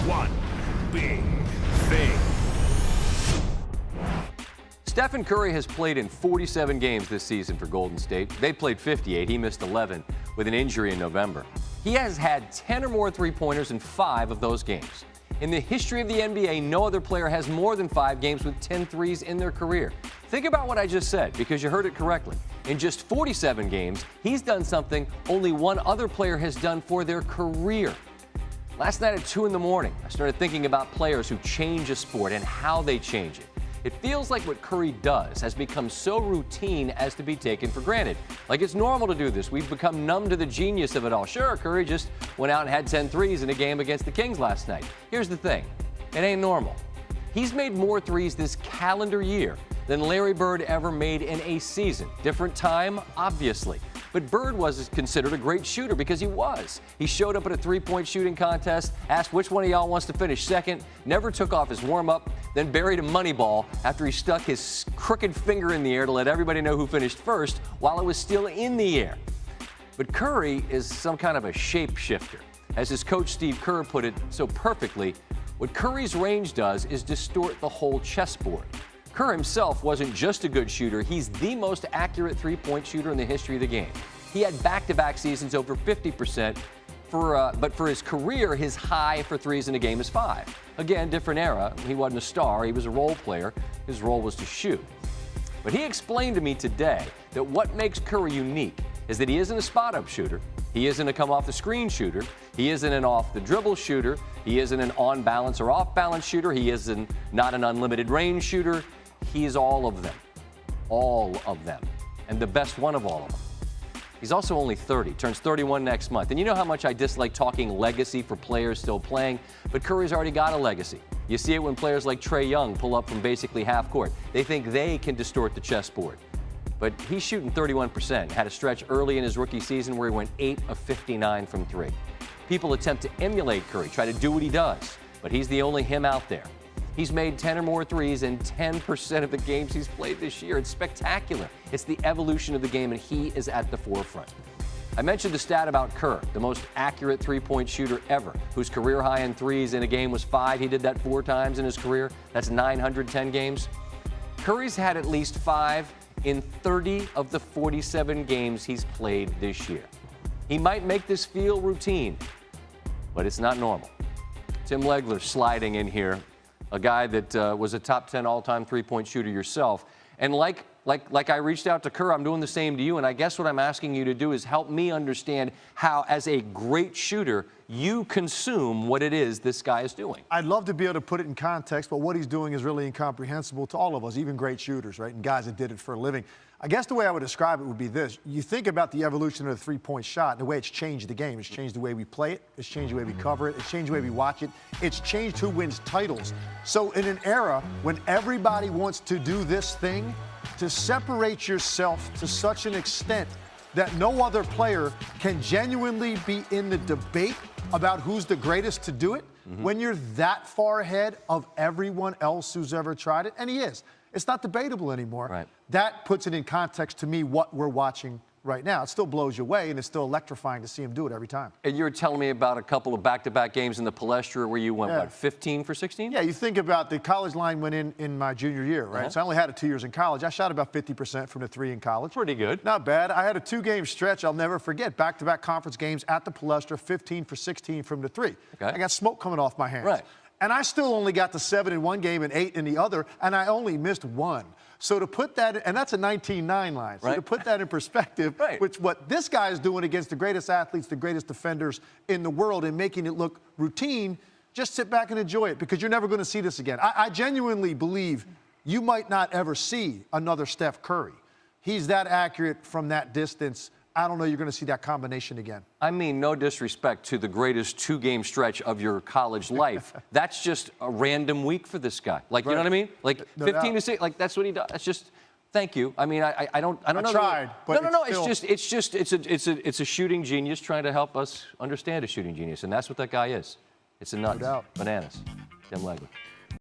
one big thing. Steph Curry has played in 47 games this season for Golden State. They played 58. He missed 11 with an injury in November. He has had 10 or more three-pointers in 5 of those games. In the history of the NBA, no other player has more than 5 games with 10 threes in their career. Think about what I just said, because you heard it correctly. In just 47 games, he's done something only one other player has done for their career. Last night at 2 in the morning, I started thinking about players who change a sport and how they change it. It feels like what Curry does has become so routine as to be taken for granted. Like it's normal to do this. We've become numb to the genius of it all. Sure, Curry just went out and had 10 threes in a game against the Kings last night. Here's the thing. It ain't normal. He's made more threes this calendar year than Larry Bird ever made in a season. Different time, obviously. But Bird was considered a great shooter because he was. He showed up at a three-point shooting contest, asked which one of y'all wants to finish second, never took off his warm-up, then buried a money ball after he stuck his crooked finger in the air to let everybody know who finished first while it was still in the air. But Curry is some kind of a shapeshifter. As his coach Steve Kerr put it so perfectly, what Curry's range does is distort the whole chessboard. Kerr himself wasn't just a good shooter, he's the most accurate three-point shooter in the history of the game. He had back-to-back seasons over 50%, but for his career, his high for threes in a game is 5. Again, different era. He wasn't a star, he was a role player. His role was to shoot. But he explained to me today that what makes Curry unique is that he isn't a spot-up shooter, he isn't a come-off-the-screen shooter, he isn't an off-the-dribble shooter, he isn't an on-balance or off-balance shooter, he isn't not an unlimited range shooter. He's all of them. All of them. And the best one of all of them. He's also only 30, turns 31 next month. And you know how much I dislike talking legacy for players still playing, but Curry's already got a legacy. You see it when players like Trae Young pull up from basically half court. They think they can distort the chessboard. But he's shooting 31%. Had a stretch early in his rookie season where he went 8 of 59 from 3. People attempt to emulate Curry, try to do what he does, but he's the only him out there. He's made 10 or more threes in 10% of the games he's played this year. It's spectacular. It's the evolution of the game, and he is at the forefront. I mentioned the stat about Kerr, the most accurate three-point shooter ever, whose career high in threes in a game was 5. He did that 4 times in his career. That's 910 games. Curry's had at least 5 in 30 of the 47 games he's played this year. He might make this feel routine, but it's not normal. Tim Legler sliding in here. A guy that was a top 10 all-time three-point shooter yourself. And like I reached out to Kerr, I'm doing the same to you. And I guess what I'm asking you to do is help me understand how, as a great shooter, you consume what it is this guy is doing. I'd love to be able to put it in context, but what he's doing is really incomprehensible to all of us, even great shooters, right, and guys that did it for a living. I guess the way I would describe it would be this. You think about the evolution of the three-point shot and the way it's changed the game. It's changed the way we play it. It's changed the way we cover it. It's changed the way we watch it. It's changed who wins titles. So in an era when everybody wants to do this thing, to separate yourself to such an extent that no other player can genuinely be in the debate about who's the greatest to do it, when you're that far ahead of everyone else who's ever tried it, and he is. It's not debatable anymore. Right. That puts it in context to me what we're watching right now. It still blows you away, and it's still electrifying to see him do it every time. And you were telling me about a couple of back-to-back games in the Palestra where you went, what, 15 for 16? Yeah, you think about the college line went in my junior year, right? So I only had it 2 years in college. I shot about 50% from the 3 in college. Pretty good. Not bad. I had a 2-game stretch I'll never forget. Back-to-back conference games at the Palestra, 15 for 16 from the 3. Okay. I got smoke coming off my hands. Right. And I still only got to 7 in one game and 8 in the other, and I only missed 1. So to put that, and that's a 19-9 line. So to put that in perspective, which what this guy is doing against the greatest athletes, the greatest defenders in the world, and making it look routine, just sit back and enjoy it, because you're never going to see this again. I genuinely believe you might not ever see another Steph Curry. He's that accurate from that distance. I don't know you're going to see that combination again. I mean, no disrespect to the greatest 2-game stretch of your college life. That's just a random week for this guy. Like, you know what I mean? Like, no 15 to 6, like, that's what he does. That's just, thank you. I mean, I don't know. I tried, but no. It's a shooting genius trying to help us understand a shooting genius, and that's what that guy is. It's a nuts. No doubt. Bananas. Tim Legler.